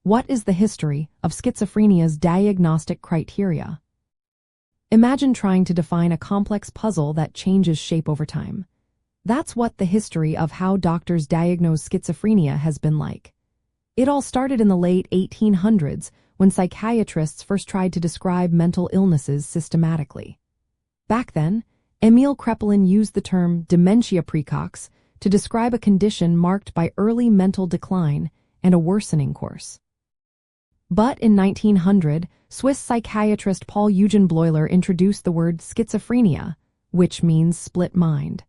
What is the history of schizophrenia's diagnostic criteria? Imagine trying to define a complex puzzle that changes shape over time. That's what the history of how doctors diagnose schizophrenia has been like. It all started in the late 1800s when psychiatrists first tried to describe mental illnesses systematically. Back then, Emil Kraepelin used the term dementia praecox to describe a condition marked by early mental decline and a worsening course. But in 1900, Swiss psychiatrist Paul Eugen Bleuler introduced the word schizophrenia, which means split mind.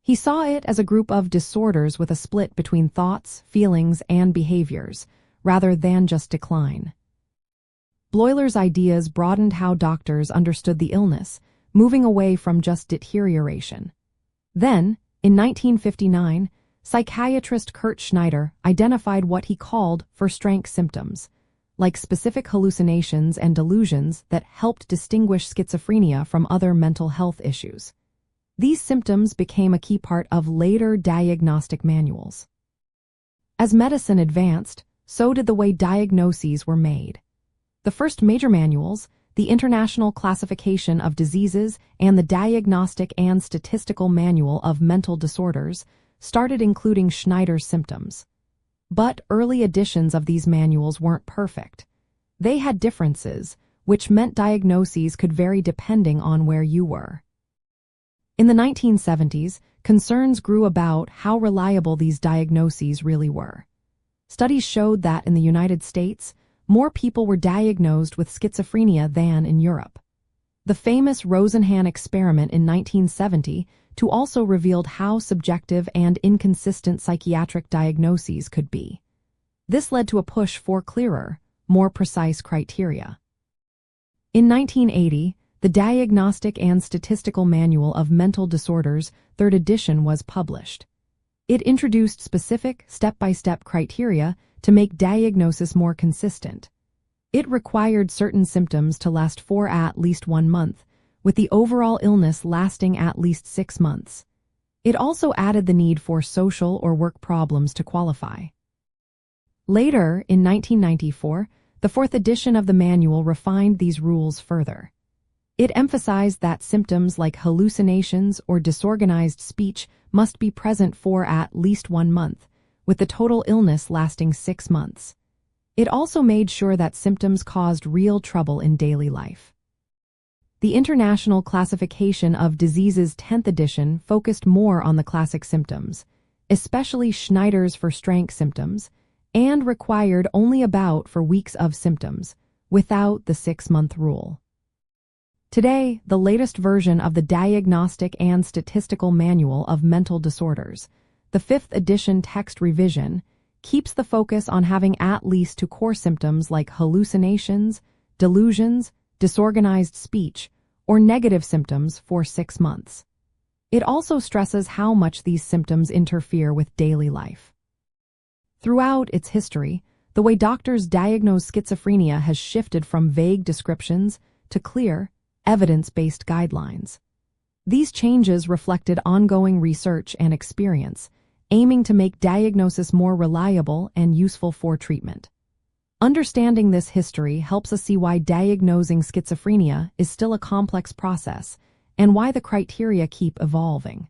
He saw it as a group of disorders with a split between thoughts, feelings, and behaviors, rather than just decline. Bleuler's ideas broadened how doctors understood the illness, moving away from just deterioration. Then, in 1959, psychiatrist Kurt Schneider identified what he called first-rank symptoms, like specific hallucinations and delusions that helped distinguish schizophrenia from other mental health issues. These symptoms became a key part of later diagnostic manuals. As medicine advanced, so did the way diagnoses were made. The first major manuals, the International Classification of Diseases and the Diagnostic and Statistical Manual of Mental Disorders, started including Schneider's symptoms. But early editions of these manuals weren't perfect. They had differences, which meant diagnoses could vary depending on where you were. In the 1970s, concerns grew about how reliable these diagnoses really were. Studies showed that in the United States, more people were diagnosed with schizophrenia than in Europe. The famous Rosenhan experiment in 1970 also revealed how subjective and inconsistent psychiatric diagnoses could be. This led to a push for clearer, more precise criteria. In 1980, the Diagnostic and Statistical Manual of Mental Disorders, 3rd edition, was published. It introduced specific, step-by-step criteria to make diagnosis more consistent. It required certain symptoms to last for at least 1 month, with the overall illness lasting at least 6 months. It also added the need for social or work problems to qualify. Later, in 1994, the 4th edition of the manual refined these rules further. It emphasized that symptoms like hallucinations or disorganized speech must be present for at least 1 month, with the total illness lasting 6 months. It also made sure that symptoms caused real trouble in daily life. The International Classification of Diseases 10th edition focused more on the classic symptoms, especially Schneider's first-rank symptoms, and required only about 4 weeks of symptoms, without the 6-month rule. Today, the latest version of the Diagnostic and Statistical Manual of Mental Disorders, the 5th edition text revision, keeps the focus on having at least 2 core symptoms like hallucinations, delusions, disorganized speech, or negative symptoms for 6 months. It also stresses how much these symptoms interfere with daily life. Throughout its history, the way doctors diagnose schizophrenia has shifted from vague descriptions to clear, evidence-based guidelines. These changes reflected ongoing research and experience, aiming to make diagnosis more reliable and useful for treatment. Understanding this history helps us see why diagnosing schizophrenia is still a complex process and why the criteria keep evolving.